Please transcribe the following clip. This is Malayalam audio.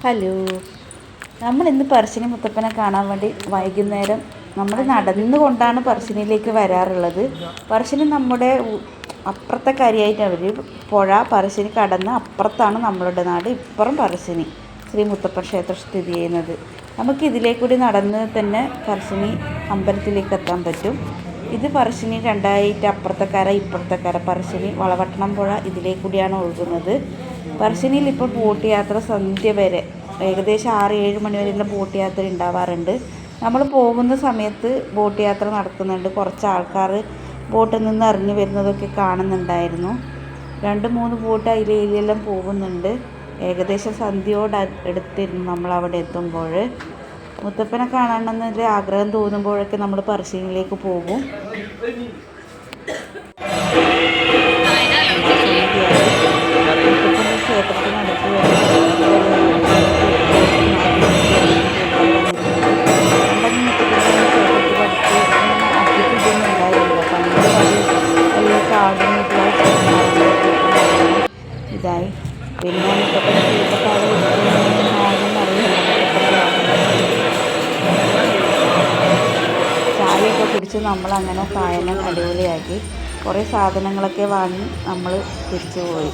ഹലോ, നമ്മളിന്ന് പറശ്ശിനി മുത്തപ്പനെ കാണാൻ വേണ്ടി വൈകുന്നേരം നമ്മൾ നടന്നുകൊണ്ടാണ് പറശ്ശിനിയിലേക്ക് വരാറുള്ളത്. പറശ്ശിനി നമ്മുടെ അപ്പുറത്തെ കാര്യമായിട്ട് അവർ പുഴ പറശ്ശിനി കടന്ന് അപ്പുറത്താണ് നമ്മളുടെ നാട്, ഇപ്പുറം പറശ്ശിനി ശ്രീ മുത്തപ്പൻ ക്ഷേത്രം സ്ഥിതി ചെയ്യുന്നത്. നമുക്ക് ഇതിലേക്കൂടി നടന്ന് തന്നെ പറശ്ശിനി അമ്പലത്തിലേക്ക് എത്താൻ പറ്റും. ഇത് പറശ്ശിനി രണ്ടായിട്ട് അപ്പുറത്തെ കര ഇപ്പുറത്തെ കര. പറശ്ശിനി വളവട്ടണം പുഴ ഇതിലേക്കൂടിയാണ് ഒഴുകുന്നത്. പറശ്ശിനിയിൽ ഇപ്പോൾ ബോട്ട് യാത്ര സന്ധ്യ വരെ ഏകദേശം 6-7 മണി വരെയുള്ള ബോട്ട് യാത്ര ഉണ്ടാവാറുണ്ട്. നമ്മൾ പോകുന്ന സമയത്ത് ബോട്ട് യാത്ര നടക്കുന്നുണ്ട്. കുറച്ച് ആൾക്കാർ ബോട്ടിൽ നിന്ന് ഇറങ്ങി വരുന്നതൊക്കെ കാണുന്നുണ്ടായിരുന്നു. 2-3 ബോട്ട് അതിലെല്ലാം പോകുന്നുണ്ട്. ഏകദേശം സന്ധ്യയോട് എടുത്തിരുന്നു നമ്മൾ അവിടെ എത്തുമ്പോൾ. മുത്തപ്പനെ കാണണമെന്നൊരു ആഗ്രഹം തോന്നുമ്പോഴൊക്കെ നമ്മൾ പറശ്ശിനിയിലേക്ക് പോകും. മുത്തപ്പൻ്റെ ക്ഷേത്രത്തിനടുത്ത് ഇതായി പിന്നെ മുത്തപ്പൻ്റെ ക്ഷേത്രക്കാരെ ചായയൊക്കെ കുടിച്ച് നമ്മളങ്ങനെ കായനം അടിപൊളിയാക്കി കുറേ സാധനങ്ങളൊക്കെ വാങ്ങി നമ്മൾ തിരിച്ചു പോയി.